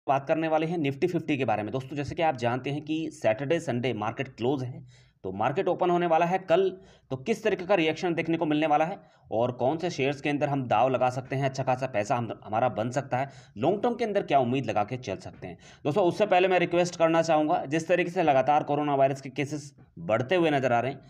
बात करने वाले हैं निफ्टी 50 के बारे में। दोस्तों जैसे कि आप जानते हैं कि सैटरडे संडे मार्केट क्लोज है, तो मार्केट ओपन होने वाला है कल। तो किस तरीके का रिएक्शन देखने को मिलने वाला है और कौन से शेयर्स के अंदर हम दाव लगा सकते हैं, अच्छा खासा पैसा हमारा बन सकता है, लॉन्ग टर्म के अंदर क्या उम्मीद लगा के चल सकते हैं। दोस्तों उससे पहले मैं रिक्वेस्ट करना चाहूँगा, जिस तरीके से लगातार कोरोना वायरस के केसेस बढ़ते हुए नजर आ रहे हैं,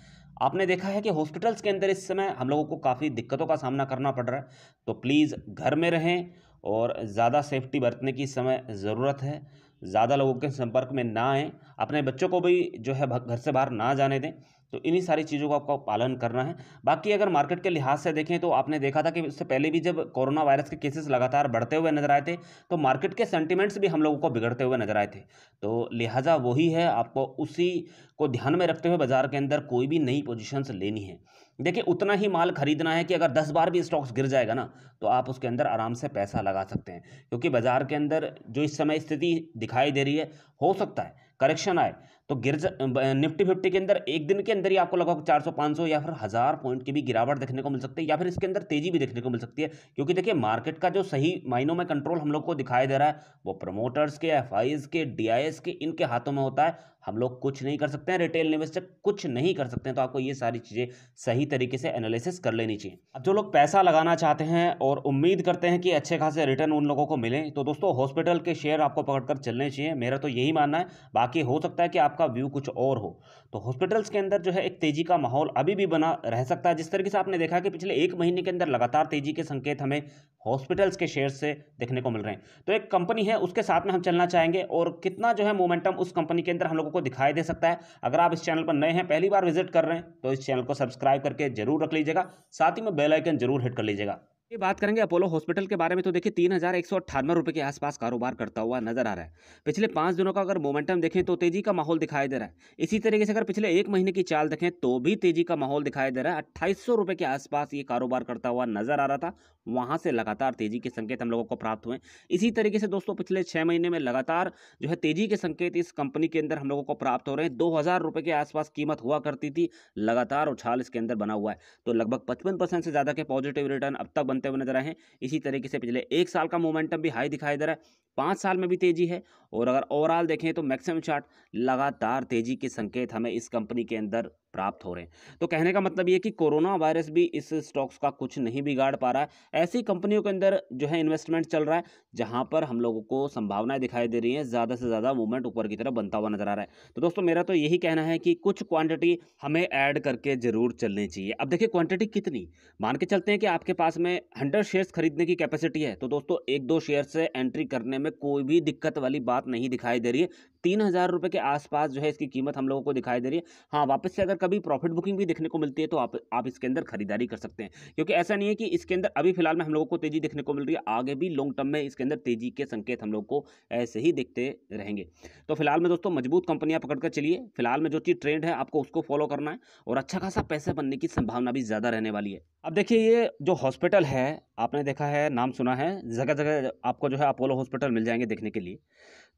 आपने देखा है कि हॉस्पिटल्स के अंदर इस समय हम लोगों को काफ़ी दिक्कतों का सामना करना पड़ रहा है। तो प्लीज़ घर में रहें और ज़्यादा सेफ्टी बरतने की इस समय ज़रूरत है। ज़्यादा लोगों के संपर्क में ना आएँ, अपने बच्चों को भी जो है घर से बाहर ना जाने दें। तो इन्हीं सारी चीज़ों का आपको पालन करना है। बाकी अगर मार्केट के लिहाज से देखें तो आपने देखा था कि इससे पहले भी जब कोरोना वायरस के केसेस लगातार बढ़ते हुए नजर आए थे, तो मार्केट के सेंटिमेंट्स भी हम लोगों को बिगड़ते हुए नजर आए थे। तो लिहाजा वही है, आपको उसी को ध्यान में रखते हुए बाजार के अंदर कोई भी नई पोजीशंस लेनी है। देखिए उतना ही माल खरीदना है कि अगर 10 बार भी स्टॉक्स गिर जाएगा ना, तो आप उसके अंदर आराम से पैसा लगा सकते हैं। क्योंकि बाजार के अंदर जो इस समय स्थिति दिखाई दे रही है, हो सकता है करेक्शन आए तो निफ्टी 50 के अंदर एक दिन के अंदर ही आपको लगभग 400-500 या फिर 1000 पॉइंट की भी गिरावट देखने को मिल सकती है, या फिर इसके अंदर तेजी भी देखने को मिल सकती है। क्योंकि देखिए मार्केट का जो सही मायनों में कंट्रोल हम लोग को दिखाई दे रहा है, वो प्रमोटर्स के, एफआईज के, डीआईएस के, इनके हाथों में होता है। हम लोग कुछ नहीं कर सकते हैं, रिटेल इन्वेस्टर कुछ नहीं कर सकते हैं। तो आपको ये सारी चीज़ें सही तरीके से एनालिसिस कर लेनी चाहिए। अब जो लोग पैसा लगाना चाहते हैं और उम्मीद करते हैं कि अच्छे खासे रिटर्न उन लोगों को मिले, तो दोस्तों हॉस्पिटल के शेयर आपको पकड़कर चलने चाहिए, मेरा तो यही मानना है। बाकी हो सकता है कि आपका व्यू कुछ और हो। तो हॉस्पिटल्स के अंदर जो है एक तेजी का माहौल अभी भी बना रह सकता है। जिस तरीके से आपने देखा कि पिछले एक महीने के अंदर लगातार तेजी के संकेत हमें हॉस्पिटल्स के शेयर से देखने को मिल रहे हैं। तो एक कंपनी है, उसके साथ में हम चलना चाहेंगे और कितना जो है मोमेंटम उस कंपनी के अंदर हम लोगों को दिखाई दे सकता है। अगर आप इस चैनल पर नए हैं, पहली बार विजिट कर रहे हैं, तो इस चैनल को सब्सक्राइब करके जरूर रख लीजिएगा, साथ ही में बेल आइकन जरूर हिट कर लीजिएगा। ये बात करेंगे अपोलो हॉस्पिटल के बारे में, तो देखिए 3198 रुपये के आसपास कारोबार करता हुआ नजर आ रहा है। पिछले 5 दिनों का अगर मोमेंटम देखें तो तेजी का माहौल दिखाई दे रहा है। इसी तरीके से अगर पिछले एक महीने की चाल देखें तो भी तेजी का माहौल दिखाई दे रहा है। 2800 रुपये के आसपास ये कारोबार करता हुआ नजर आ रहा था, वहां से लगातार तेजी के संकेत हम लोगों को प्राप्त हुए। इसी तरीके से दोस्तों पिछले 6 महीने में लगातार जो है तेजी के संकेत इस कंपनी के अंदर हम लोगों को प्राप्त हो रहे हैं। 2000 रुपये के आसपास कीमत हुआ करती थी, लगातार उछाल इसके अंदर बना हुआ है। तो लगभग 55% से ज्यादा के पॉजिटिव रिटर्न अब तक बनते हुए नजर आए हैं। इसी तरीके से पिछले एक साल का मोमेंटम भी हाई दिखाई दे रहा है, 5 साल में भी तेजी है। और अगर ओवरऑल देखें तो मैक्सिमम चार्ट लगातार तेजी के संकेत हमें इस कंपनी के अंदर प्राप्त हो रहे हैं। तो कहने का मतलब ये कि कोरोना वायरस भी इस स्टॉक्स का कुछ नहीं बिगाड़ पा रहा है। ऐसी कंपनियों के अंदर जो है इन्वेस्टमेंट चल रहा है जहां पर हम लोगों को संभावनाएं दिखाई दे रही हैं, ज्यादा से ज्यादा मूवमेंट ऊपर की तरफ बनता हुआ नजर आ रहा है। तो दोस्तों मेरा तो यही कहना है कि कुछ क्वांटिटी हमें ऐड करके जरूर चलनी चाहिए। अब देखिए क्वांटिटी कितनी, मान के चलते हैं कि आपके पास में 100 शेयर्स खरीदने की कैपेसिटी है, तो दोस्तों एक दो शेयर से एंट्री करने में कोई भी दिक्कत वाली बात नहीं दिखाई दे रही है। 3000 रुपये के आसपास जो है इसकी कीमत हम लोगों को दिखाई दे रही है। हाँ, वापस से अगर कभी प्रॉफिट बुकिंग भी देखने को मिलती है तो आप इसके अंदर खरीदारी कर सकते हैं। क्योंकि ऐसा नहीं है कि इसके अंदर अभी फिलहाल में हम लोगों को तेजी देखने को मिल रही है, आगे भी लॉन्ग टर्म में इसके अंदर तेजी के संकेत हम लोग को ऐसे ही दिखते रहेंगे। तो फिलहाल में दोस्तों मजबूत कंपनियां पकड़ कर चलिए। फिलहाल में जो चीज ट्रेंड है आपको उसको फॉलो करना है और अच्छा खासा पैसे बनने की संभावना भी ज्यादा रहने वाली है। अब देखिए ये जो हॉस्पिटल है, आपने देखा है, नाम सुना है, जगह जगह आपको जो है अपोलो हॉस्पिटल मिल जाएंगे देखने के लिए।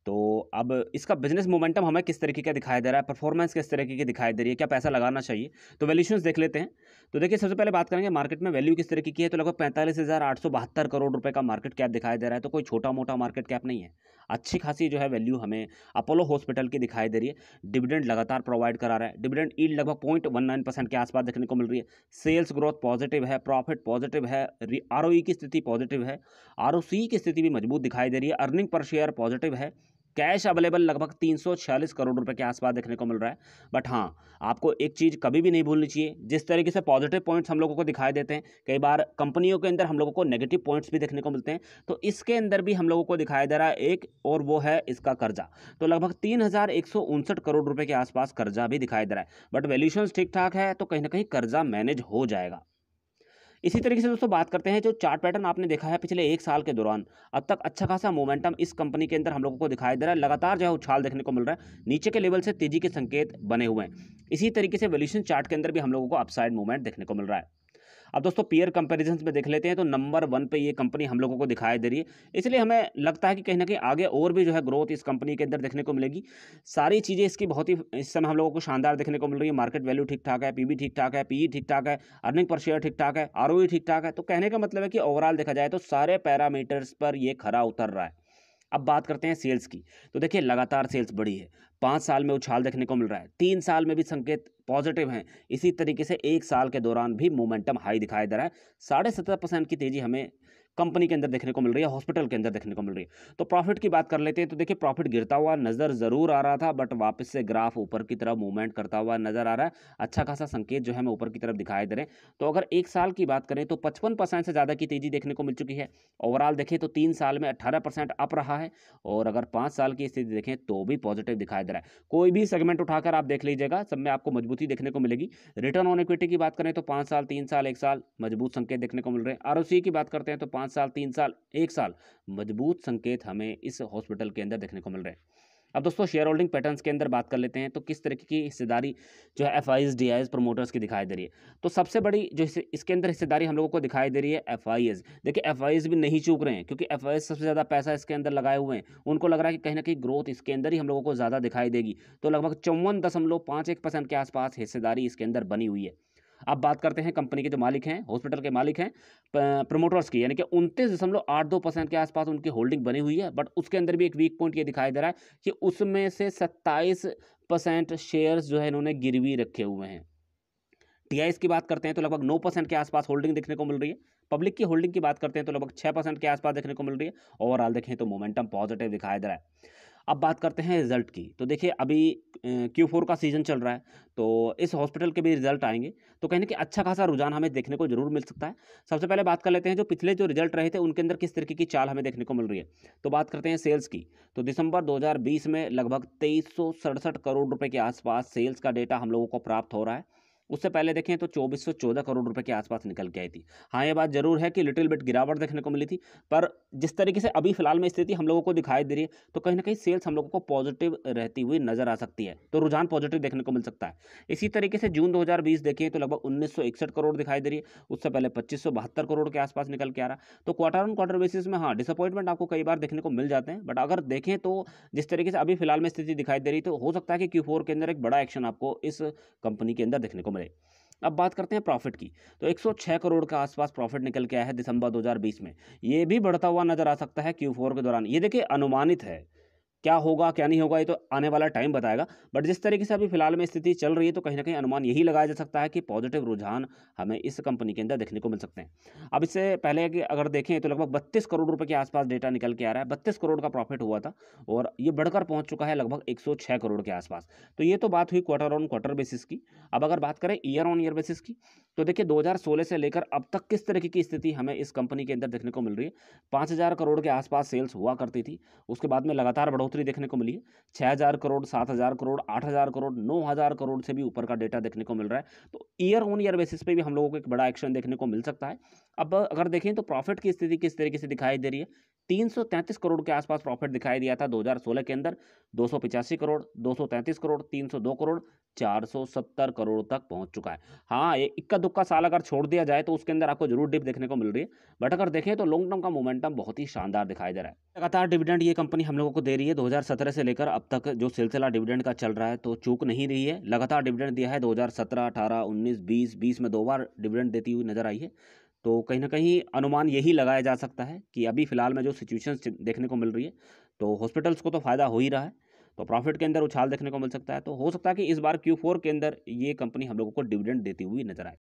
तो अब इसका बिजनेस मोमेंटम हमें किस तरीके का दिखाई दे रहा है, परफॉर्मेंस किस तरीके की दिखाई दे रही है, क्या पैसा लगाना चाहिए, तो वैल्यूएशंस देख लेते हैं। तो देखिए सबसे पहले बात करेंगे मार्केट में वैल्यू किस तरीके की है। तो लगभग 45,872 करोड़ रुपए का मार्केट कैप दिखाई दे रहा है। तो कोई छोटा मोटा मार्केट कैप नहीं है, अच्छी खासी जो है वैल्यू हमें अपोलो हॉस्पिटल की दिखाई दे रही है। डिविडेंड लगातार प्रोवाइड करा रहा है, डिविडेंड यील्ड लगभग 0.19% के आसपास देखने को मिल रही है। सेल्स ग्रोथ पॉजिटिव है, प्रॉफिट पॉजिटिव है, आरओई की स्थिति पॉजिटिव है, आरओसी की स्थिति भी मजबूत दिखाई दे रही है, अर्निंग पर शेयर पॉजिटिव है, कैश अवेलेबल लगभग 346 करोड़ रुपए के आसपास देखने को मिल रहा है। बट हाँ, आपको एक चीज कभी भी नहीं भूलनी चाहिए, जिस तरीके से पॉजिटिव पॉइंट्स हम लोगों को दिखाई देते हैं, कई बार कंपनियों के अंदर हम लोगों को नेगेटिव पॉइंट्स भी देखने को मिलते हैं। तो इसके अंदर भी हम लोगों को दिखाई दे रहा है एक, और वो है इसका कर्जा। तो लगभग 3159 करोड़ रुपए के आसपास कर्जा भी दिखाई दे रहा है। बट वैल्यूएशंस ठीक ठाक है, तो कहीं ना कहीं कर्जा मैनेज हो जाएगा। इसी तरीके से दोस्तों बात करते हैं, जो चार्ट पैटर्न आपने देखा है पिछले एक साल के दौरान, अब तक अच्छा खासा मोमेंटम इस कंपनी के अंदर हम लोगों को दिखाई दे रहा है। लगातार जो है उछाल देखने को मिल रहा है, नीचे के लेवल से तेजी के संकेत बने हुए हैं। इसी तरीके से वैल्यूएशन चार्ट के अंदर भी हम लोगों को अपसाइड मूवमेंट देखने को मिल रहा है। अब दोस्तों पीयर कंपैरिजंस में देख लेते हैं, तो नंबर 1 पे ये कंपनी हम लोगों को दिखाई दे रही है। इसलिए हमें लगता है कि कहीं ना कहीं आगे और भी जो है ग्रोथ इस कंपनी के अंदर देखने को मिलेगी। सारी चीज़ें इसकी बहुत ही इस समय हम लोगों को शानदार देखने को मिल रही है। मार्केट वैल्यू ठीक ठाक है, पीबी ठीक ठाक है, पीई ठीक ठाक है, अर्निंग पर शेयर ठीक ठाक है, आरओई ठीक ठाक है। तो कहने का मतलब है कि ओवरऑल देखा जाए तो सारे पैरामीटर्स पर ये खरा उतर रहा है। अब बात करते हैं सेल्स की। तो देखिए लगातार सेल्स बढ़ी है, 5 साल में उछाल देखने को मिल रहा है, 3 साल में भी संकेत पॉजिटिव हैं। इसी तरीके से 1 साल के दौरान भी मोमेंटम हाई दिखाई दे रहा है। 17.5% की तेज़ी हमें कंपनी के अंदर देखने को मिल रही है, हॉस्पिटल के अंदर देखने को मिल रही है। तो प्रॉफिट की बात कर लेते हैं। तो देखिए प्रॉफिट गिरता हुआ नज़र ज़रूर आ रहा था, बट वापस से ग्राफ ऊपर की तरफ मूवमेंट करता हुआ नज़र आ रहा है। अच्छा खासा संकेत जो है हमें ऊपर की तरफ दिखाई दे रहे हैं। तो अगर 1 साल की बात करें तो 55% से ज़्यादा की तेज़ी देखने को मिल चुकी है। ओवरऑल देखें तो 3 साल में 18% अप रहा है, और अगर 5 साल की स्थिति देखें तो भी पॉजिटिव दिखाई दे रहा है। कोई भी सेगमेंट उठाकर आप देख लीजिएगा, सब में आपको मजबूती देखने को मिलेगी। रिटर्न ऑन इक्विटी की बात करें तो 5 साल, 3 साल, 1 साल मजबूत संकेत देखने को मिल रहे हैं। आरओसी की बात करते हैं तो 5 साल, 3 साल, 1 साल मजबूत संकेत हमें इस हॉस्पिटल के अंदर देखने को मिल रहे हैं। अब दोस्तों शेयर होल्डिंग पैटर्न्स के अंदर बात कर लेते हैं। तो किस तरीके की हिस्सेदारी जो है एफआईज, डीआईज, प्रमोटर्स की दिखाई दे रही है। तो सबसे बड़ी जो इसके अंदर हिस्सेदारी हम लोगों को दिखाई दे रही है एफआईज। देखिए एफआईज भी नहीं चूक रहे हैं, क्योंकि एफआईज सबसे ज़्यादा पैसा इसके अंदर लगाए हुए हैं। उनको लग रहा है कि कहीं ना कहीं ग्रोथ इसके अंदर ही हम लोगों को ज़्यादा दिखाई देगी। तो लगभग 54.51% के आसपास हिस्सेदारी इसके अंदर बनी हुई है। अब बात करते हैं कंपनी के जो मालिक हैं, हॉस्पिटल के मालिक हैं, प्रमोटर्स की, यानी कि 29.82% के आसपास उनकी होल्डिंग बनी हुई है। बट उसके अंदर भी एक वीक पॉइंट ये दिखाई दे रहा है कि उसमें से 27% शेयर्स जो है इन्होंने गिरवी रखे हुए हैं। टीआईएस की बात करते हैं तो लगभग 9% के आसपास होल्डिंग देखने को मिल रही है। पब्लिक की होल्डिंग की बात करते हैं तो लगभग 6% के आसपास देखने को मिल रही है। ओवरऑल देखें तो मोमेंटम पॉजिटिव दिखाई दे रहा है। अब बात करते हैं रिजल्ट की। तो देखिए अभी Q4 का सीजन चल रहा है, तो इस हॉस्पिटल के भी रिजल्ट आएंगे, तो कहीं ना कहीं अच्छा खासा रुझान हमें देखने को जरूर मिल सकता है। सबसे पहले बात कर लेते हैं जो पिछले जो रिजल्ट रहे थे उनके अंदर किस तरीके की चाल हमें देखने को मिल रही है। तो बात करते हैं सेल्स की। तो दिसंबर 2020 में लगभग 2367 करोड़ रुपए के आसपास सेल्स का डेटा हम लोगों को प्राप्त हो रहा है। उससे पहले देखें तो 2414 करोड़ रुपए के आसपास निकल के आई थी। हाँ, ये बात जरूर है कि लिटिल बिट गिरावट देखने को मिली थी, पर जिस तरीके से अभी फिलहाल में स्थिति हम लोगों को दिखाई दे रही है, तो कहीं ना कहीं सेल्स हम लोगों को पॉजिटिव रहती हुई नजर आ सकती है। तो रुझान पॉजिटिव देखने को मिल सकता है। इसी तरीके से जून 2020 देखें तो लगभग 1961 करोड़ दिखाई दे रही है। उससे पहले 2572 करोड़ के आसपास निकल के आ रहा। तो क्वार्टर ऑन क्वार्टर बेसिस में हाँ डिसअपॉइंटमेंट आपको कई बार देखने को मिल जाते हैं, बट अगर देखें तो जिस तरीके से अभी फिलहाल में स्थिति दिखाई दे रही, तो हो सकता है कि Q4 के अंदर एक बड़ा एक्शन आपको इस कंपनी के अंदर देखने को मिले। अब बात करते हैं प्रॉफिट की। तो 106 करोड़ के आसपास प्रॉफिट निकल के आया है दिसंबर 2020 में। ये भी बढ़ता हुआ नजर आ सकता है Q4 के दौरान। ये देखिए अनुमानित है, क्या होगा क्या नहीं होगा ये तो आने वाला टाइम बताएगा। बट जिस तरीके से अभी फिलहाल में स्थिति चल रही है, तो कहीं ना कहीं अनुमान यही लगाया जा सकता है कि पॉजिटिव रुझान हमें इस कंपनी के अंदर देखने को मिल सकते हैं। अब इससे पहले कि अगर देखें तो लगभग 32 करोड़ रुपए के आसपास डेटा निकल के आ रहा है। 32 करोड़ का प्रॉफिट हुआ था, और ये बढ़कर पहुंच चुका है लगभग 106 करोड़ के आसपास। तो ये तो बात हुई क्वार्टर ऑन क्वार्टर बेसिस की। अब अगर बात करें ईयर ऑन ईयर बेसिस की, तो देखिए 2016 से लेकर अब तक किस तरीके की स्थिति हमें इस कंपनी के अंदर देखने को मिल रही है। 5000 करोड़ के आसपास सेल्स हुआ करती थी, उसके बाद में लगातार बढ़ोतरी देखने को मिली है। 6000 करोड़, 7000 करोड़, 8000 करोड़, 9000 करोड़ से भी ऊपर का डेटा देखने को मिल रहा है। तो ईयर ऑन ईयर बेसिस पे भी हम लोगों को एक बड़ा एक्शन देखने को मिल सकता है। अब अगर देखें तो प्रॉफिट की स्थिति किस तरीके से दिखाई दे रही है। 333 करोड़ के आसपास प्रॉफिट दिखाई दिया था 2016 के अंदर। 285 करोड़, 233 करोड़, 302 करोड़, 470 करोड़ तक पहुंच चुका है। हाँ, ये इक्का दुक्का साल अगर छोड़ दिया जाए तो उसके अंदर आपको जरूर डिप देखने को मिल रही है, बट अगर देखें तो लॉन्ग टर्म का मोमेंटम बहुत ही शानदार दिखाई दे रहा है। लगातार डिविडेंड ये कंपनी हम लोगों को दे रही है। 2017 से लेकर अब तक जो सिलसिला डिविडेंड का चल रहा है, तो चूक नहीं रही है। लगातार डिविडेंड दिया है। 2017, 18, 19, 20 में 2 बार डिविडेंड देती हुई नजर आई है। तो कहीं ना कहीं अनुमान यही लगाया जा सकता है कि अभी फिलहाल में जो सिचुएशन देखने को मिल रही है, तो हॉस्पिटल्स को तो फायदा हो ही रहा है, तो प्रॉफिट के अंदर उछाल देखने को मिल सकता है। तो हो सकता है कि इस बार Q4 के अंदर ये कंपनी हम लोगों को डिविडेंड देती हुई नजर आए।